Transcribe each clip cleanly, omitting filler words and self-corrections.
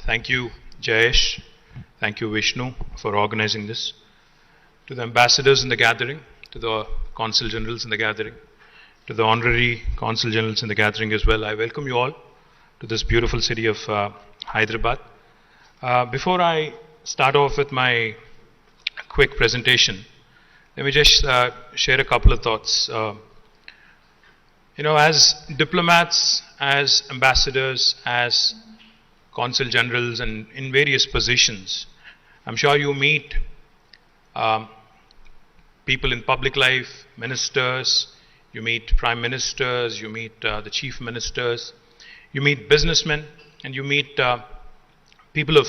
Thank you, Jayesh. Thank you, Vishnu, for organizing this. To the ambassadors in the gathering, to the consul generals in the gathering, to the honorary consul generals in the gathering as well, I welcome you all to this beautiful city of Hyderabad. Before I start off with my quick presentation, let me just share a couple of thoughts. As diplomats, as ambassadors, as consul generals, and in various positions, I'm sure you meet people in public life, ministers, you meet prime ministers, you meet the chief ministers, you meet businessmen, and you meet people of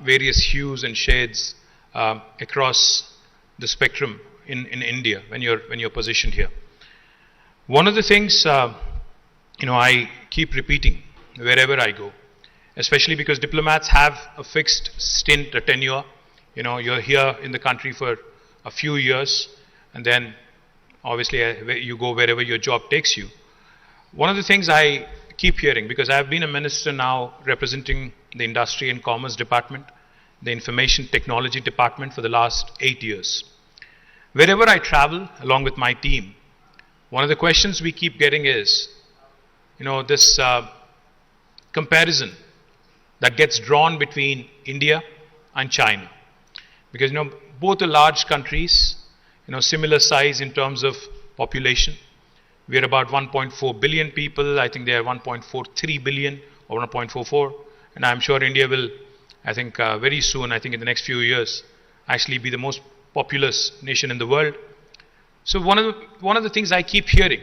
various hues and shades across the spectrum in India when you're positioned here. One of the things I keep repeating wherever I go, especially because diplomats have a fixed stint, a tenure. You're here in the country for a few years, and then obviously you go wherever your job takes you. One of the things I keep hearing, because I've been a minister now representing the Industry and Commerce Department, the Information Technology Department for the last 8 years. Wherever I travel along with my team, one of the questions we keep getting is, this comparison that gets drawn between India and China. Because, both are large countries, similar size in terms of population. We're about 1.4 billion people. I think they are 1.43 billion or 1.44. And I'm sure India will, very soon, in the next few years, actually be the most populous nation in the world. So one of the things I keep hearing,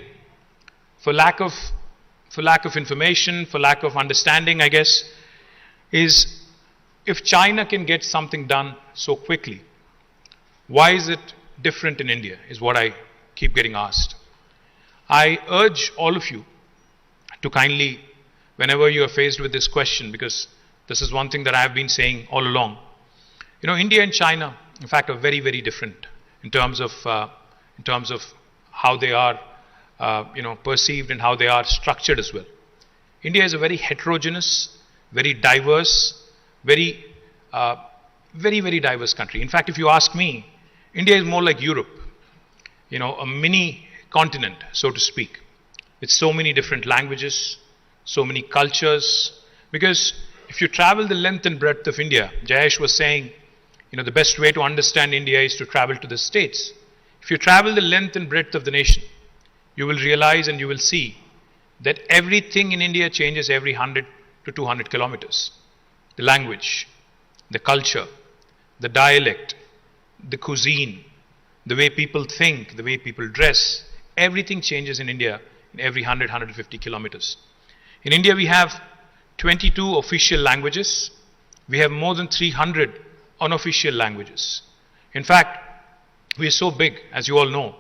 for lack of information, for lack of understanding, I guess, is if China can get something done so quickly, why is it different in India, is what I keep getting asked. I urge all of you to kindly, whenever you are faced with this question, because this is one thing that I have been saying all along, India and China, in fact, are very, very different in terms of how they are, perceived and how they are structured as well. India is a very heterogeneous, very diverse, very, very diverse country. In fact, if you ask me, India is more like Europe, a mini continent, so to speak, with so many different languages, so many cultures. Because if you travel the length and breadth of India, Jayesh was saying, the best way to understand India is to travel to the States. If you travel the length and breadth of the nation, you will realize and you will see that everything in India changes every 100 to 200 kilometers. The language, the culture, the dialect, the cuisine, the way people think, the way people dress, everything changes in India in every 100, 150 kilometers. In India, we have 22 official languages. We have more than 300 unofficial languages. In fact, we are so big, as you all know.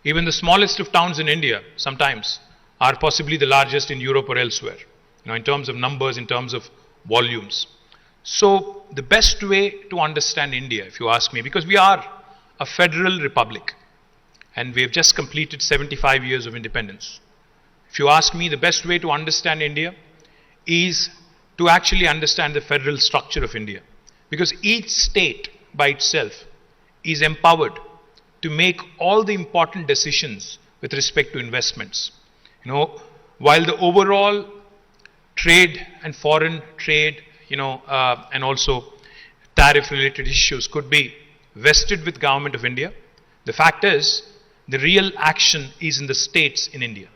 Even the smallest of towns in India sometimes are possibly the largest in Europe or elsewhere, in terms of numbers, in terms of volumes. So the best way to understand India, if you ask me, because we are a federal republic and we have just completed 75 years of independence. If you ask me, the best way to understand India is to actually understand the federal structure of India. Because each state by itself is empowered to make all the important decisions with respect to investments. While the overall trade and foreign trade, and also tariff-related issues could be vested with Government of India, the fact is, the real action is in the states in India.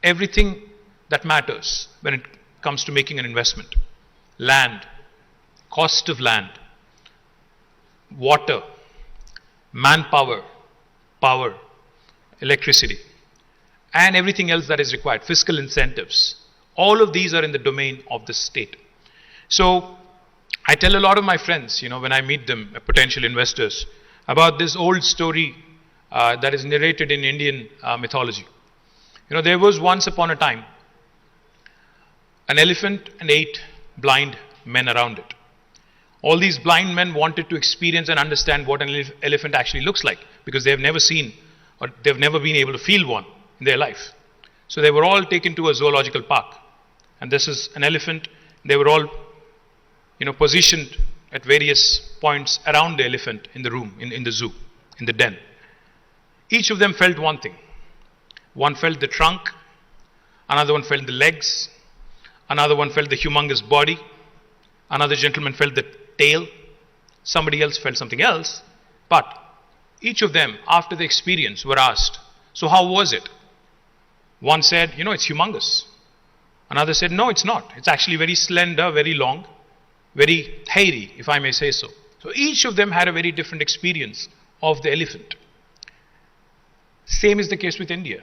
Everything that matters when it comes to making an investment, land, cost of land, water, manpower, power, electricity, and everything else that is required, fiscal incentives, all of these are in the domain of the state. So I tell a lot of my friends, when I meet them, potential investors, about this old story that is narrated in Indian mythology. There was once upon a time an elephant and 8 blind men around it. All these blind men wanted to experience and understand what an elephant actually looks like, because they have never seen or they've never been able to feel one in their life. So they were all taken to a zoological park, and this is an elephant. They were all positioned at various points around the elephant in the room, in the zoo, in the den. Each of them felt one thing. One felt the trunk, another one felt the legs, another one felt the humongous body, another gentleman felt the tail, somebody else felt something else, but each of them, after the experience, were asked, so how was it? One said, it's humongous. Another said, no, it's not. It's actually very slender, very long, very hairy, if I may say so. So each of them had a very different experience of the elephant. Same is the case with India.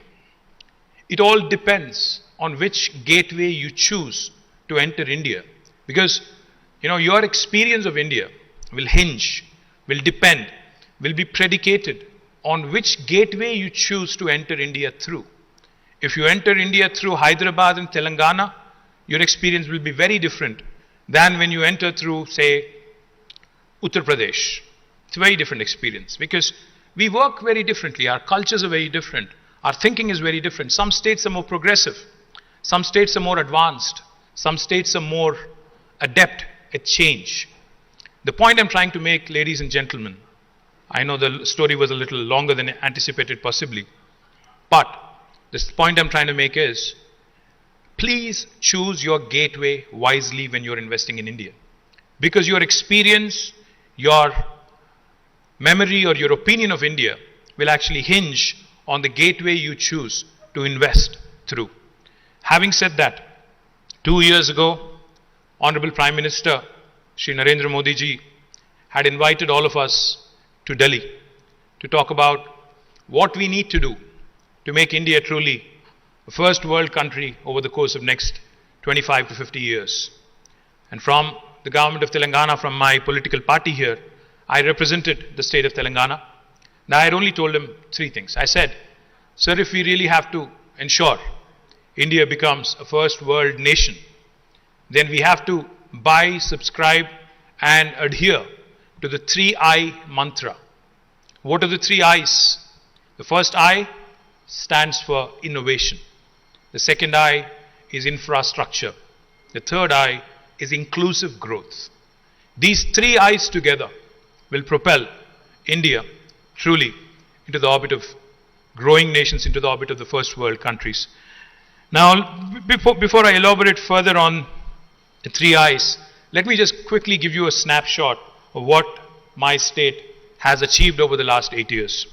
It all depends on which gateway you choose to enter India. Because, your experience of India will hinge, will depend, will be predicated on which gateway you choose to enter India through. If you enter India through Hyderabad and Telangana, your experience will be very different than when you enter through, say, Uttar Pradesh. It's a very different experience because we work very differently. Our cultures are very different. Our thinking is very different. Some states are more progressive. Some states are more advanced. Some states are more adept at change. The point I'm trying to make, ladies and gentlemen, I know the story was a little longer than anticipated possibly, but the point I'm trying to make is, please choose your gateway wisely when you're investing in India. Because your experience, your memory or your opinion of India will actually hinge on the gateway you choose to invest through. Having said that, 2 years ago, Honorable Prime Minister Shri Narendra Modi ji had invited all of us to Delhi to talk about what we need to do to make India truly a first world country over the course of next 25 to 50 years. And from the government of Telangana, from my political party here, I represented the state of Telangana. Now I had only told him 3 things. I said, sir, if we really have to ensure India becomes a first world nation, then we have to buy, subscribe and adhere to the 3I mantra. What are the 3 I's? The first I stands for innovation. The second I is infrastructure. The third I is inclusive growth. These 3 I's together will propel India truly into the orbit of growing nations, into the orbit of the first world countries. Now, before I elaborate further on the 3 I's, let me just quickly give you a snapshot of what my state has achieved over the last 8 years.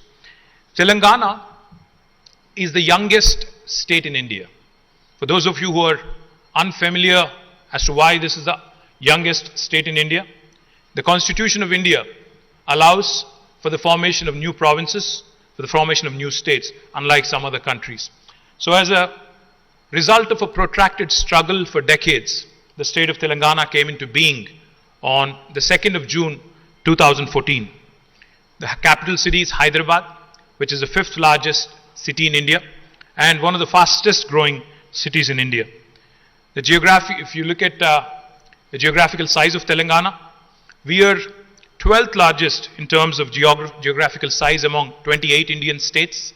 Telangana is the youngest state in India. For those of you who are unfamiliar as to why this is the youngest state in India, the Constitution of India allows for the formation of new provinces, for the formation of new states, unlike some other countries. So as a result of a protracted struggle for decades, the state of Telangana came into being on the 2nd of June 2014. The capital city is Hyderabad, which is the 5th largest city in India and one of the fastest growing cities in India. If you look at the geographical size of Telangana, we are 12th largest in terms of geographical size among 28 Indian states.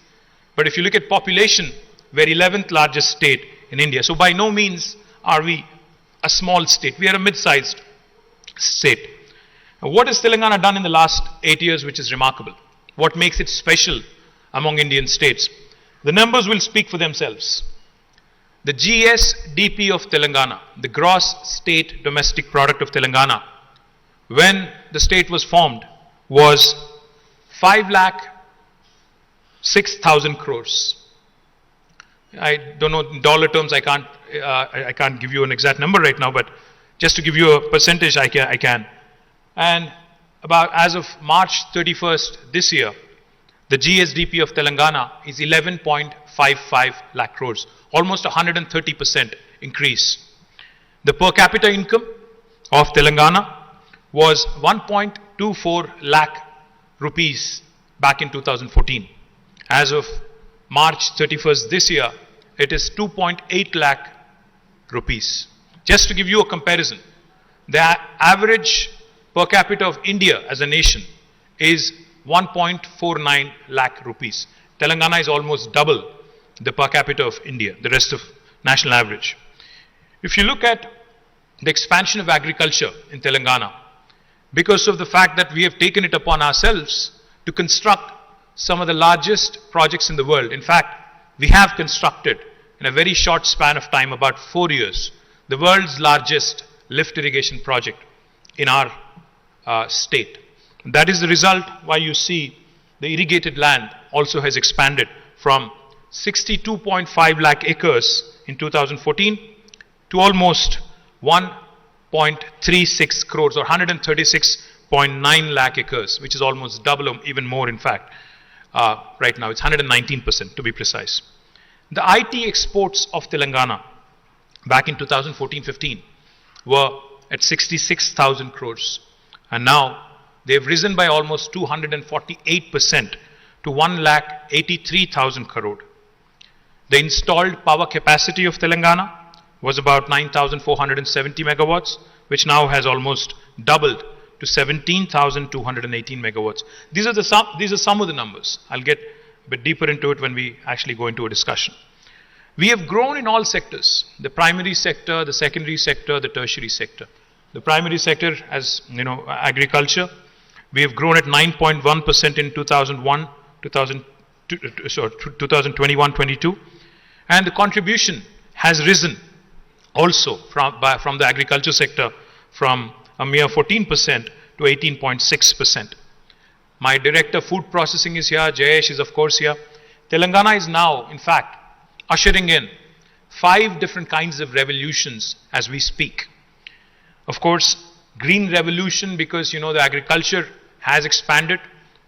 But if you look at population, we're 11th largest state in India. So by no means are we a small state. We are a mid-sized state. Now, what has Telangana done in the last 8 years which is remarkable? What makes it special among Indian states? The numbers will speak for themselves. The GSDP of Telangana, the gross state domestic product of Telangana, when the state was formed, was 5,06,000 crores. I don't know in dollar terms. I can't give you an exact number right now, but just to give you a percentage, I can. And about as of March 31st this year, the GSDP of Telangana is 11.55 lakh crores, almost 130% increase. The per capita income of Telangana was 1.24 lakh rupees back in 2014. As of March 31st this year, it is 2.8 lakh rupees. Just to give you a comparison, the average per capita of India as a nation is 1.49 lakh rupees. Telangana is almost double the per capita of India, the rest of national average. If you look at the expansion of agriculture in Telangana because of the fact that we have taken it upon ourselves to construct some of the largest projects in the world. In fact, we have constructed in a very short span of time, about 4 years, the world's largest lift irrigation project in our state. That is the result why you see the irrigated land also has expanded from 62.5 lakh acres in 2014 to almost 1.36 crores or 136.9 lakh acres, which is almost double or even more in fact. Right now it's 119% to be precise. The IT exports of Telangana back in 2014-15 were at 66,000 crores, and now they've risen by almost 248% to 1,83,000 crore. The installed power capacity of Telangana was about 9,470 megawatts, which now has almost doubled to 17,218 megawatts. These are some of the numbers. I'll get a bit deeper into it when we actually go into a discussion. We have grown in all sectors: the primary sector, the secondary sector, the tertiary sector. The primary sector, as you know, agriculture, we have grown at 9.1% in 2021-22, and the contribution has risen also from the agriculture sector from a mere 14% to 18.6%. My director food processing is here, Jayesh is of course here. Telangana is now, in fact, ushering in 5 different kinds of revolutions as we speak. Of course, green revolution, because you know the agriculture has expanded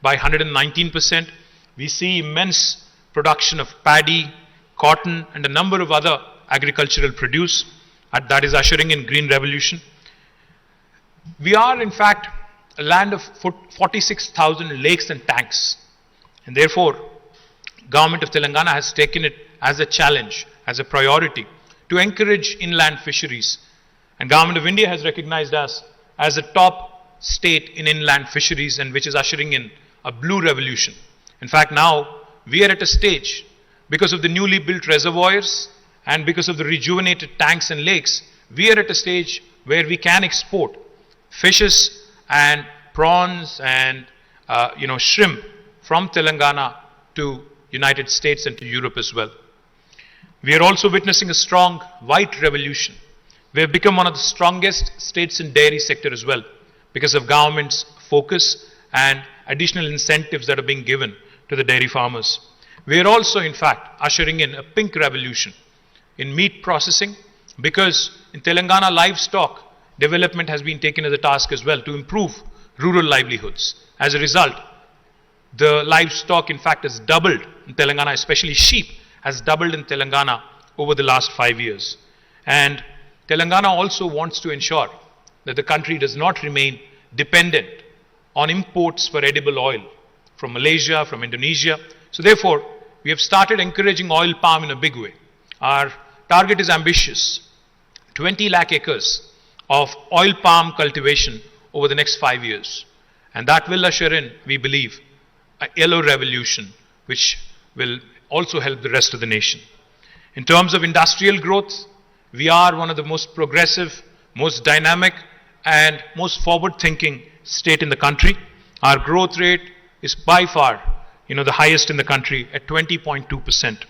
by 119%. We see immense production of paddy, cotton, and a number of other agricultural produce that is ushering in green revolution. We are in fact a land of 46,000 lakes and tanks, and therefore government of Telangana has taken it as a challenge, as a priority to encourage inland fisheries, and government of India has recognized us as a top state in inland fisheries, and which is ushering in a blue revolution. In fact, now we are at a stage, because of the newly built reservoirs and because of the rejuvenated tanks and lakes, we are at a stage where we can export fishes and prawns and shrimp from Telangana to United States and to Europe as well. We are also witnessing a strong white revolution. We have become one of the strongest states in dairy sector as well because of government's focus and additional incentives that are being given to the dairy farmers. We are also in fact ushering in a pink revolution in meat processing, because in Telangana livestock development has been taken as a task as well to improve rural livelihoods. As a result, the livestock in fact has doubled in Telangana, especially sheep has doubled in Telangana over the last 5 years. And Telangana also wants to ensure that the country does not remain dependent on imports for edible oil from Malaysia, from Indonesia. So therefore, we have started encouraging oil palm in a big way. Our target is ambitious: 20 lakh acres of oil palm cultivation over the next 5 years. And that will usher in, we believe, a yellow revolution, which will also help the rest of the nation. In terms of industrial growth, we are one of the most progressive, most dynamic, and most forward-thinking state in the country. Our growth rate is by far, the highest in the country at 20.2%.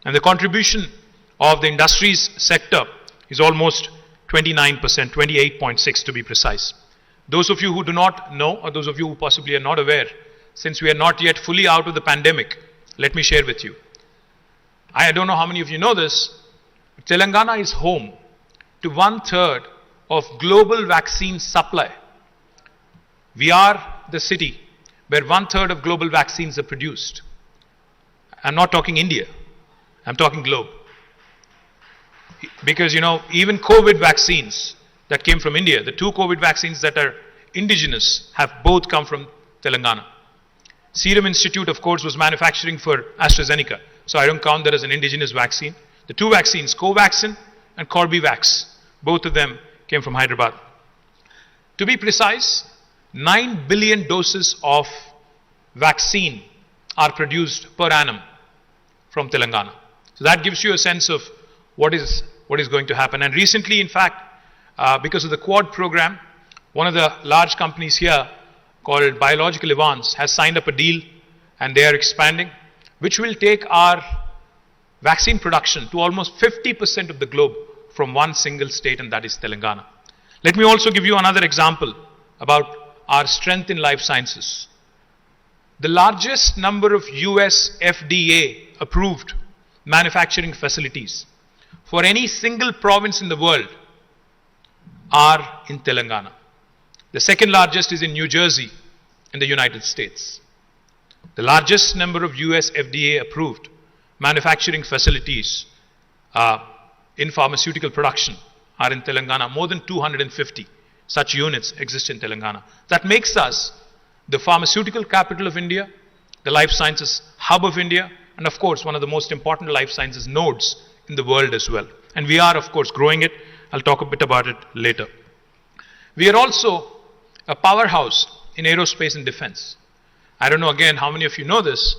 And the contribution of the industries sector is almost 29%, 28.6% to be precise. Those of you who do not know, or those of you who possibly are not aware, since we are not yet fully out of the pandemic, let me share with you. I don't know how many of you know this, but Telangana is home to 1/3 of global vaccine supply. We are the city where 1/3 of global vaccines are produced. I'm not talking India, I'm talking globe. Because, even COVID vaccines that came from India, the 2 COVID vaccines that are indigenous, have both come from Telangana. Serum Institute, of course, was manufacturing for AstraZeneca, so I don't count that as an indigenous vaccine. The 2 vaccines, Covaxin and Corbevax, both of them came from Hyderabad. To be precise, 9 billion doses of vaccine are produced per annum from Telangana. So that gives you a sense of what is going to happen. And recently, in fact, because of the Quad program. One of the large companies here called Biological Advance has signed up a deal, and they are expanding, which will take our vaccine production to almost 50% of the globe from one single state, and that is Telangana. Let me also give you another example about our strength in life sciences. The largest number of US FDA approved manufacturing facilities for any single province in the world are in Telangana. The second largest is in New Jersey in the United States. The largest number of US FDA approved manufacturing facilities in pharmaceutical production are in Telangana. More than 250 such units exist in Telangana. That makes us the pharmaceutical capital of India, the life sciences hub of India, and of course one of the most important life sciences nodes in the world as well. And we are of course growing it. I'll talk a bit about it later. We are also a powerhouse in aerospace and defense. I don't know again how many of you know this,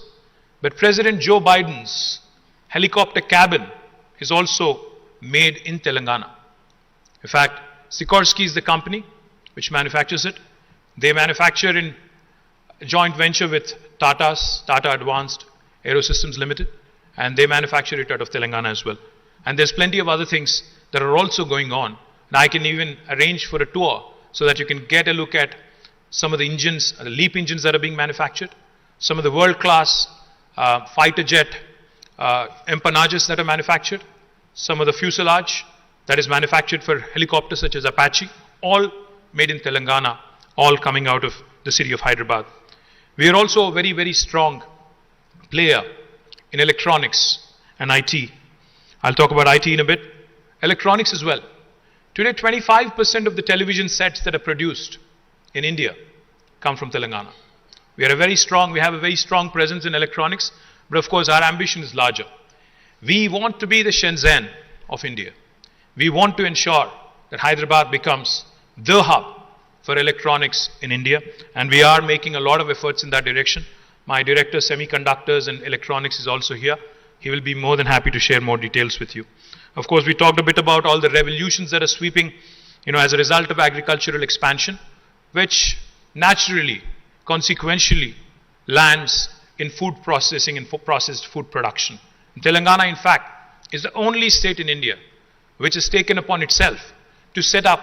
but President Joe Biden's helicopter cabin is also made in Telangana. In fact, Sikorsky is the company which manufactures it. They manufacture in a joint venture with Tata Advanced Aerosystems Limited, and they manufacture it out of Telangana as well. And there's plenty of other things that are also going on. And I can even arrange for a tour so that you can get a look at some of the engines, the LEAP engines that are being manufactured, some of the world-class fighter jet empennages that are manufactured, some of the fuselage that is manufactured for helicopters such as Apache, all made in Telangana, all coming out of the city of Hyderabad. We are also a very, very strong player in electronics and IT. I'll talk about IT in a bit. Electronics as well. Today, 25% of the television sets that are produced in India come from Telangana. We have a very strong presence in electronics, but of course our ambition is larger. We want to be the Shenzhen of India. We want to ensure that Hyderabad becomes the hub for electronics in India, and we are making a lot of efforts in that direction. My director, Semiconductors and Electronics, is also here. He will be more than happy to share more details with you. Of course, we talked a bit about all the revolutions that are sweeping, as a result of agricultural expansion, which naturally, consequentially, lands in food processing and processed food production. Telangana, in fact, is the only state in India which has taken upon itself to set up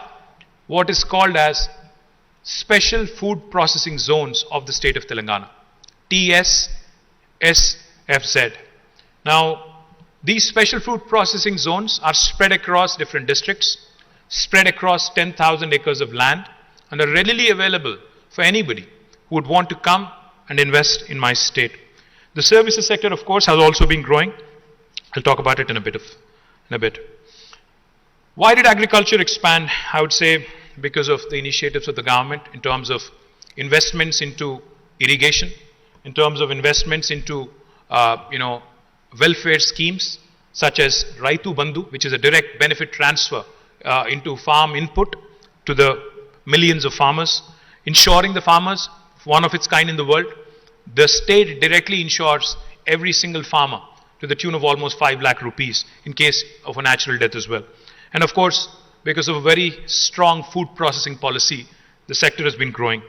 what is called as Special Food Processing Zones of the state of Telangana, TSSFZ. Now, these special food processing zones are spread across different districts, spread across 10,000 acres of land, and are readily available for anybody who would want to come and invest in my state. The services sector, of course, has also been growing. I'll talk about it in a bit. Why did agriculture expand? I would say because of the initiatives of the government in terms of investments into irrigation, in terms of investments into welfare schemes such as Raitu Bandhu, which is a direct benefit transfer into farm input to the millions of farmers, ensuring the farmers, one of its kind in the world. The state directly insures every single farmer to the tune of almost 5 lakh rupees in case of a natural death as well. And of course, because of a very strong food processing policy, the sector has been growing.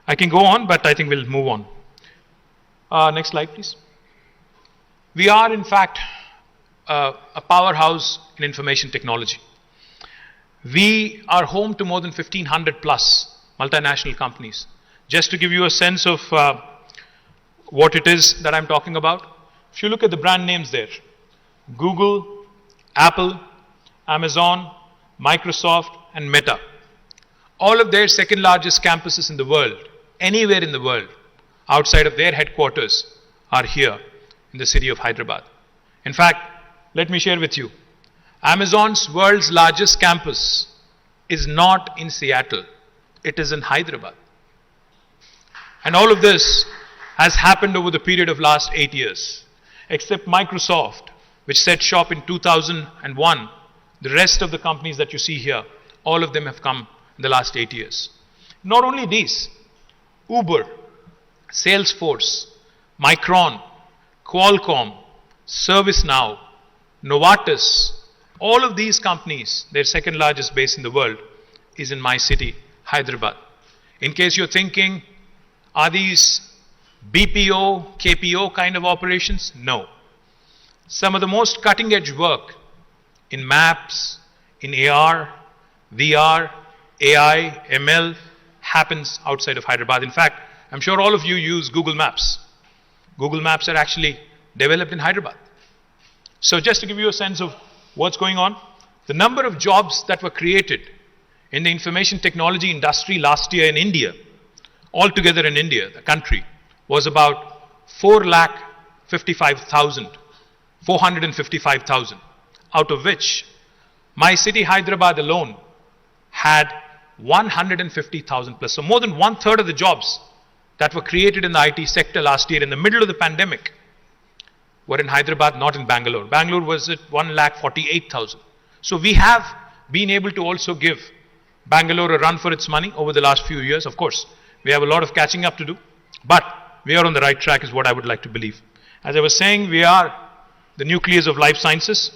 I can go on, but I think we'll move on. Next slide, please. We are, in fact, a powerhouse in information technology. We are home to more than 1,500 plus multinational companies. Just to give you a sense of what it is that I'm talking about, if you look at the brand names there, Google, Apple, Amazon, Microsoft, and Meta, all of their second largest campuses in the world, anywhere in the world, outside of their headquarters, are here in the city of Hyderabad. In fact, let me share with you, Amazon's world's largest campus is not in Seattle, it is in Hyderabad. And all of this has happened over the period of last 8 years. Except Microsoft, which set shop in 2001, the rest of the companies that you see here, all of them have come in the last 8 years. Not only these, Uber, Salesforce, Micron, Qualcomm, ServiceNow, Novartis, All of these companies, their second largest base in the world is in my city, Hyderabad. In case you're thinking, are these BPO, KPO kind of operations? No. Some of the most cutting edge work in maps, in AR, VR, AI, ML happens outside of Hyderabad. In fact, I'm sure all of you use Google Maps. Google Maps are actually developed in Hyderabad. So just to give you a sense of what's going on, the number of jobs that were created in the information technology industry last year in India, altogether in India, the country, was about 455,000, out of which my city, Hyderabad alone, had 150,000 plus. So more than one third of the jobs that were created in the IT sector last year in the middle of the pandemic were in Hyderabad, not in Bangalore. Bangalore was at 148,000. So we have been able to also give Bangalore a run for its money over the last few years. Of course, we have a lot of catching up to do, but we are on the right track is what I would like to believe. As I was saying, we are the nucleus of life sciences.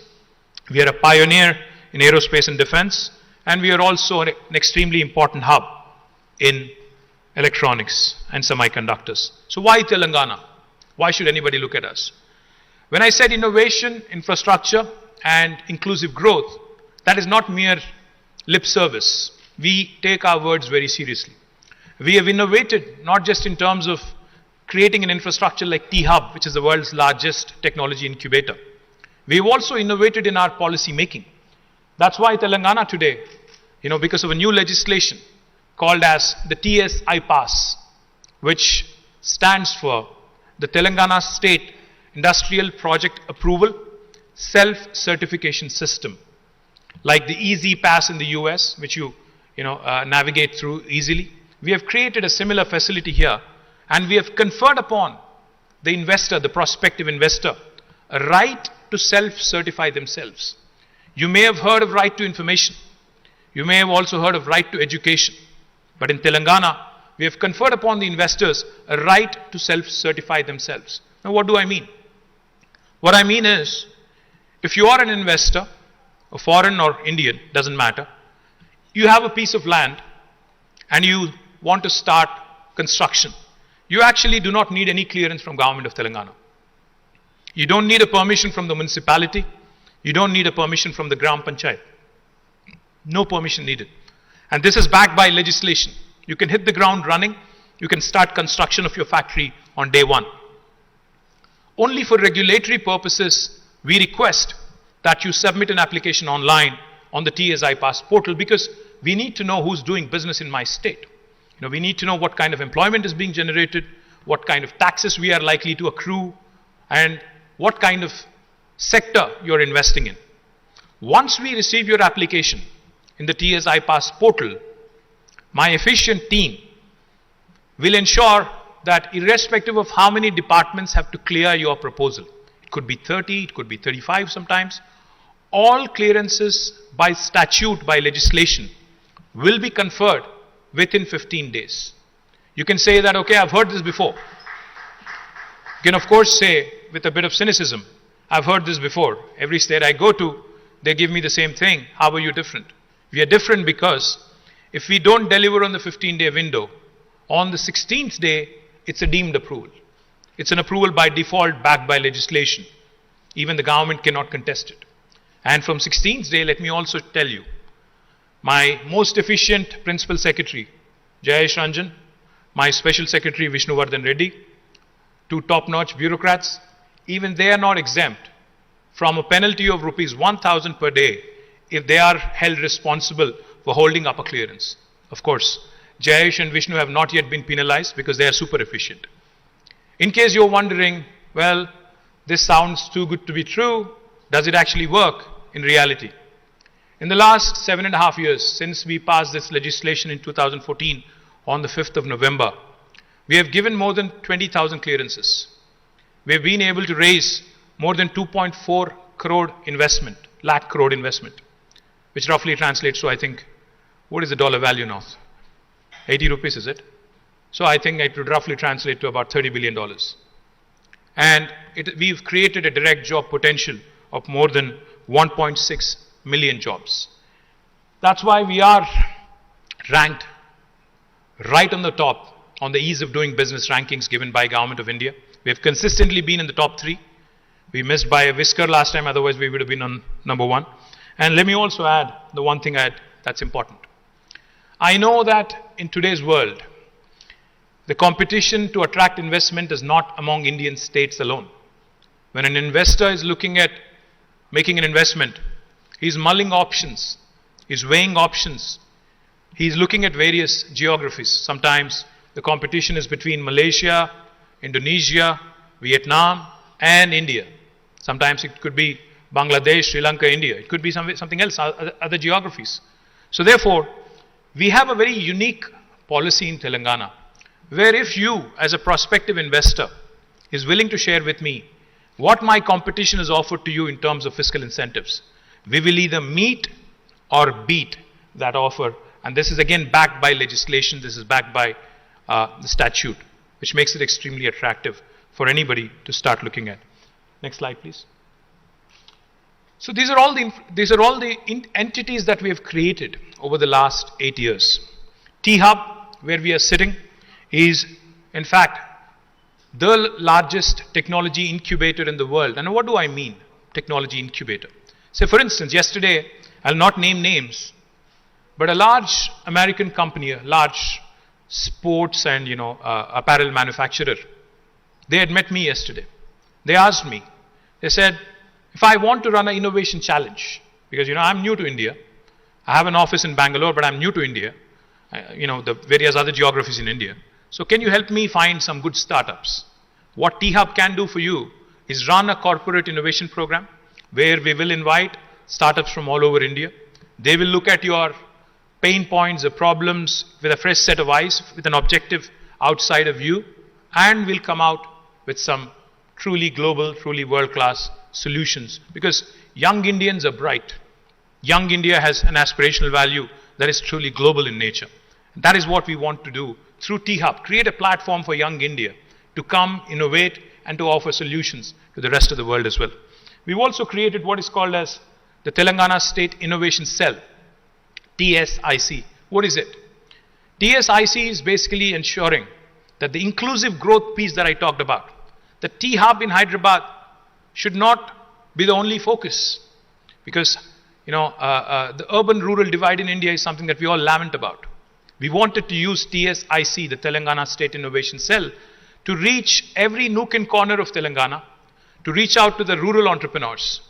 We are a pioneer in aerospace and defense, and we are also an extremely important hub in electronics and semiconductors. So why Telangana? Why should anybody look at us? When I said innovation, infrastructure, and inclusive growth, that is not mere lip service. We take our words very seriously. We have innovated not just in terms of creating an infrastructure like T-Hub, which is the world's largest technology incubator. We have also innovated in our policy making. That's why Telangana today, because of a new legislation called as the TS-IPASS, which stands for the Telangana State Industrial Project Approval Self-Certification System. Like the Easy Pass in the US, which you navigate through easily. We have created a similar facility here, and we have conferred upon the investor, the prospective investor, a right to self-certify themselves. You may have heard of right to information. You may have also heard of right to education. But in Telangana, we have conferred upon the investors a right to self-certify themselves. Now, what do I mean? What I mean is, if you are an investor, a foreign or Indian, doesn't matter, you have a piece of land and you want to start construction. You actually do not need any clearance from government of Telangana. You don't need a permission from the municipality. You don't need a permission from the Gram Panchayat. No permission needed. And this is backed by legislation. You can hit the ground running. You can start construction of your factory on day one. Only for regulatory purposes, we request that you submit an application online on the TS-IPASS portal, because we need to know who's doing business in my state. We need to know what kind of employment is being generated, what kind of taxes we are likely to accrue, and what kind of sector you're investing in. Once we receive your application in the TS-IPASS portal, my efficient team will ensure that irrespective of how many departments have to clear your proposal, it could be 30, it could be 35 sometimes, all clearances by statute, by legislation, will be conferred within 15 days. You can say that, okay, I've heard this before. You can of course say, with a bit of cynicism, I've heard this before. Every state I go to, they give me the same thing. How are you different? We are different because if we don't deliver on the 15-day window, on the 16th day, it's a deemed approval. It's an approval by default backed by legislation. Even the government cannot contest it. And from 16th day, let me also tell you, my most efficient principal secretary, Jayesh Ranjan, my special secretary, Vishnuvardhan Reddy, two top-notch bureaucrats, even they are not exempt from a penalty of rupees 1,000 per day if they are held responsible for holding up a clearance. Of course, Jayesh and Vishnu have not yet been penalized because they are super efficient. In case you're wondering, well, this sounds too good to be true, does it actually work in reality? In the last 7.5 years, since we passed this legislation in 2014 on the 5th of November, we have given more than 20,000 clearances. We have been able to raise more than 2.4 crore investment, lakh crore investment, which roughly translates to, I think, what is the dollar value now? 80 rupees, is it? So I think it would roughly translate to about $30 billion. And we've created a direct job potential of more than 1.6 million jobs. That's why we are ranked right on the top on the ease of doing business rankings given by Government of India. We have consistently been in the top 3. We missed by a whisker last time, otherwise we would have been on number 1. And let me also add the one thing that's important. I know that in today's world, the competition to attract investment is not among Indian states alone. When an investor is looking at making an investment, he's mulling options, he's weighing options, he's looking at various geographies. Sometimes the competition is between Malaysia, Indonesia, Vietnam, and India. Sometimes it could be Bangladesh, Sri Lanka, India. It could be something else, other geographies. So therefore, we have a very unique policy in Telangana, where if you, as a prospective investor, is willing to share with me what my competition has offered to you in terms of fiscal incentives, we will either meet or beat that offer. And this is again backed by legislation, this is backed by the statute, which makes it extremely attractive for anybody to start looking at. Next slide, please. So these are all the entities that we have created over the last 8 years. T-Hub, where we are sitting, is in fact the largest technology incubator in the world. And what do I mean, technology incubator? Say for instance, yesterday, I'll not name names, but a large American company, a large sports and apparel manufacturer, they had met me yesterday. They asked me, they said, if I want to run an innovation challenge, because I'm new to India, I have an office in Bangalore, but I'm new to India, the various other geographies in India. So can you help me find some good startups? What T-Hub can do for you is run a corporate innovation program where we will invite startups from all over India. They will look at your pain points, the problems with a fresh set of eyes, with an objective outsider view, and will come out with some truly global, truly world-class solutions. Because young Indians are bright. Young India has an aspirational value that is truly global in nature. That is what we want to do through T-Hub, create a platform for young India to come, innovate, and to offer solutions to the rest of the world as well. We've also created what is called as the Telangana State Innovation Cell, TSIC. What is it? TSIC is basically ensuring that the inclusive growth piece that I talked about, the T-Hub in Hyderabad should not be the only focus, because the urban-rural divide in India is something that we all lament about. We wanted to use TSIC, the Telangana State Innovation Cell, to reach every nook and corner of Telangana, to reach out to the rural entrepreneurs,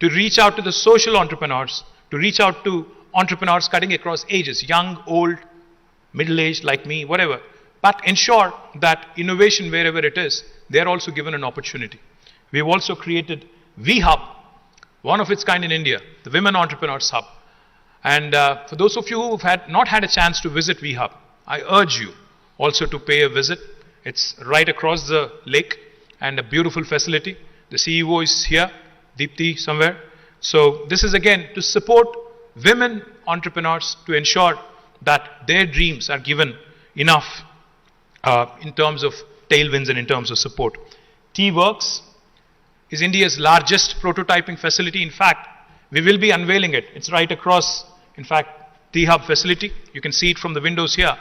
to reach out to the social entrepreneurs, to reach out to entrepreneurs cutting across ages, young, old, middle-aged like me, whatever, but ensure that innovation wherever it is, they are also given an opportunity. We have also created V-Hub, one of its kind in India, the Women Entrepreneurs Hub. And for those of you who have not had a chance to visit V-Hub, I urge you also to pay a visit. It's right across the lake and a beautiful facility. The CEO is here, Deepthi somewhere. So this is again to support women entrepreneurs, to ensure that their dreams are given enough in terms of tailwinds and in terms of support. T-Works is India's largest prototyping facility. In fact, we will be unveiling it. It's right across, in fact, T-Hub facility. You can see it from the windows here.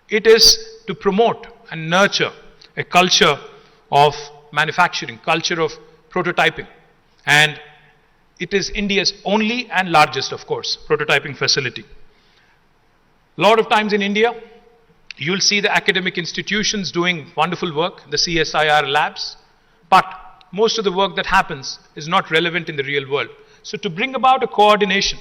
It is to promote and nurture a culture of manufacturing, culture of prototyping. And it is India's only and largest, of course, prototyping facility. A lot of times in India, you'll see the academic institutions doing wonderful work, the CSIR labs, but most of the work that happens is not relevant in the real world. So to bring about a coordination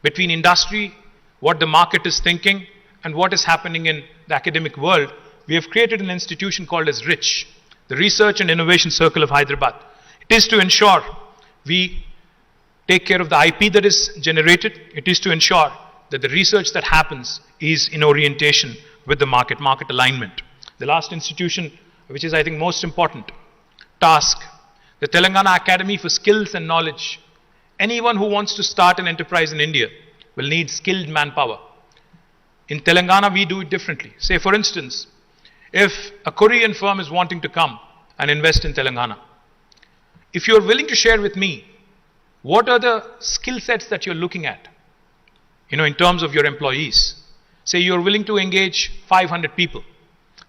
between industry, what the market is thinking, and what is happening in the academic world, we have created an institution called as RICH, the Research and Innovation Circle of Hyderabad. It is to ensure we take care of the IP that is generated. It is to ensure that the research that happens is in orientation with the market alignment. The last institution, which is I think most important, TASK, the Telangana Academy for Skills and Knowledge. Anyone who wants to start an enterprise in India will need skilled manpower. In Telangana, we do it differently. Say, for instance, if a Korean firm is wanting to come and invest in Telangana, if you're willing to share with me What are the skill sets that you're looking at, in terms of your employees? Say you're willing to engage 500 people.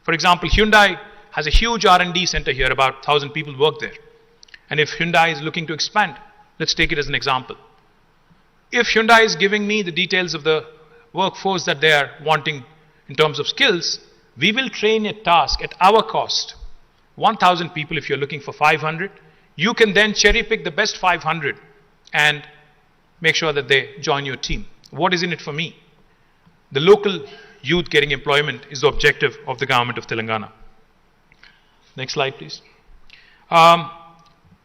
For example, Hyundai has a huge R&D center here, about 1,000 people work there. And if Hyundai is looking to expand, let's take it as an example. If Hyundai is giving me the details of the workforce that they are wanting in terms of skills, we will train a task at our cost. 1,000 people if you're looking for 500. You can then cherry pick the best 500 and make sure that they join your team. What is in it for me? The local youth getting employment is the objective of the government of Telangana. Next slide, please.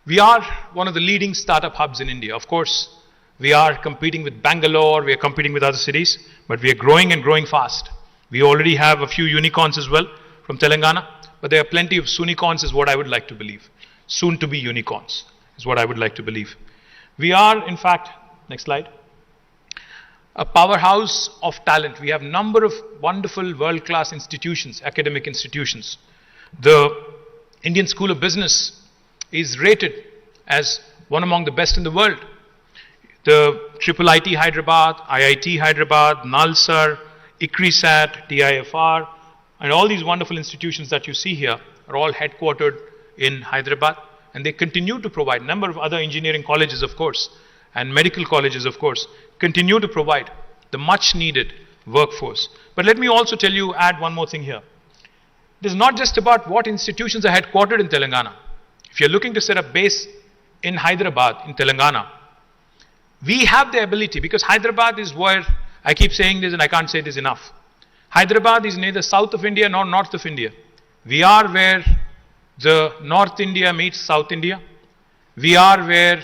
We are one of the leading startup hubs in India. Of course, we are competing with Bangalore, we are competing with other cities, but we are growing and growing fast. We already have a few unicorns as well from Telangana, but there are plenty of soonicorns is what I would like to believe. Soon to be unicorns is what I would like to believe. We are, in fact, next slide, a powerhouse of talent. We have a number of wonderful world-class institutions, academic institutions. The Indian School of Business is rated as one among the best in the world. The IIIT Hyderabad, IIT Hyderabad, NALSAR, ICRISAT, TIFR, and all these wonderful institutions that you see here are all headquartered in Hyderabad, and they continue to provide. A number of other engineering colleges, of course, and medical colleges, of course, continue to provide the much needed workforce. But let me also tell you, add one more thing here. It is not just about what institutions are headquartered in Telangana. If you're looking to set up base in Hyderabad, in Telangana, we have the ability, because Hyderabad is where, I keep saying this and I can't say this enough. Hyderabad is neither south of India nor north of India. We are where the North India meets South India. We are where,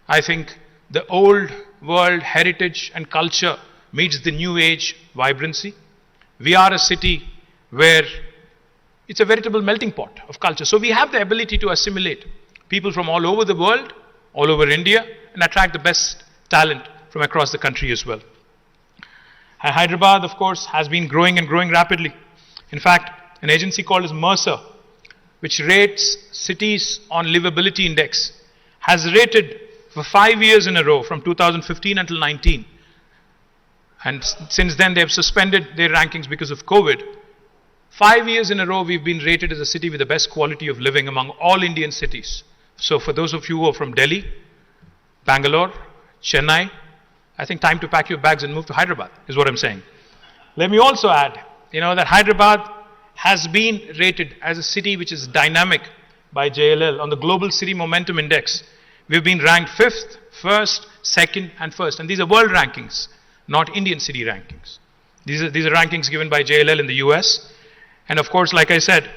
I think, the old world heritage and culture meets the new age vibrancy. We are a city where it's a veritable melting pot of culture. So we have the ability to assimilate people from all over the world, all over India, and attract the best talent from across the country as well. Hyderabad, of course, has been growing and growing rapidly. In fact, an agency called as Mercer, which rates cities on livability index, has rated for 5 years in a row from 2015 until 19. And since then, they have suspended their rankings because of COVID. 5 years in a row, we've been rated as a city with the best quality of living among all Indian cities. So for those of you who are from Delhi, Bangalore, Chennai, I think time to pack your bags and move to Hyderabad, is what I'm saying. Let me also add, that Hyderabad has been rated as a city which is dynamic by JLL on the Global City Momentum Index. We've been ranked 5th, 1st, 2nd, and 1st. And these are world rankings, not Indian city rankings. These are rankings given by JLL in the US. And of course, like I said,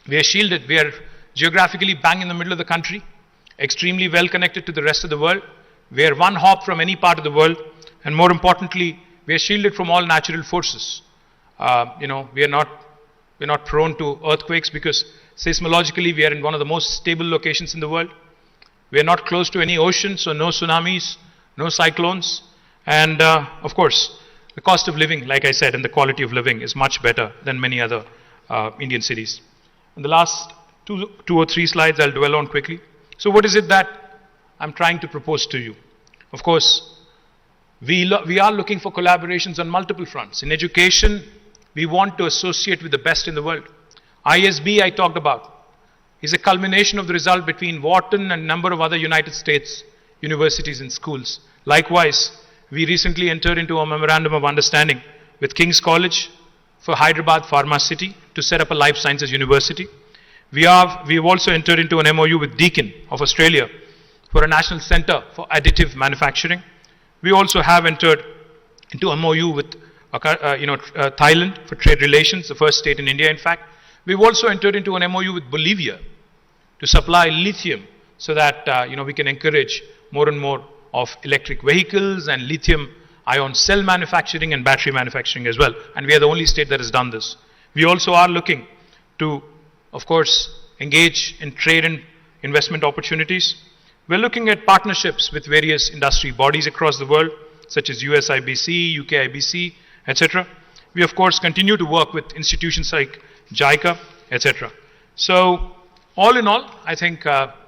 we are shielded. We are geographically bang in the middle of the country, extremely well connected to the rest of the world. We are one hop from any part of the world. And more importantly, we are shielded from all natural forces. We are not prone to earthquakes because seismologically we are in one of the most stable locations in the world. We are not close to any ocean, so no tsunamis, no cyclones. And of course, the cost of living, like I said, and the quality of living is much better than many other Indian cities. And the last two or three slides I'll dwell on quickly. So what is it that I'm trying to propose to you? Of course, we are looking for collaborations on multiple fronts. In education, we want to associate with the best in the world. ISB, I talked about, is a culmination of the result between Wharton and a number of other United States universities and schools. Likewise, we recently entered into a memorandum of understanding with King's College for Hyderabad Pharma City to set up a life sciences university. We have also entered into an MOU with Deakin of Australia for a national center for additive manufacturing. We also have entered into a MOU with Thailand for trade relations, the first state in India, in fact. We've also entered into an MOU with Bolivia to supply lithium so that we can encourage more and more of electric vehicles and lithium ion cell manufacturing and battery manufacturing as well. And we are the only state that has done this. We also are looking to, of course, engage in trade and investment opportunities. We're looking at partnerships with various industry bodies across the world, such as USIBC, UKIBC, etc. We, of course, continue to work with institutions like JICA, etc. So, all in all, I think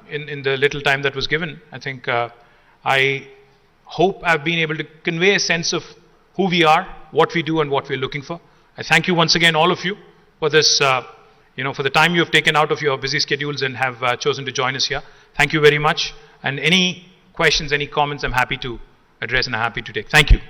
in the little time that was given, I think I hope I've been able to convey a sense of who we are, what we do, and what we're looking for. I thank you once again, all of you, for this, for the time you have taken out of your busy schedules and have chosen to join us here. Thank you very much. And any questions, any comments, I'm happy to address and I'm happy to take. Thank you.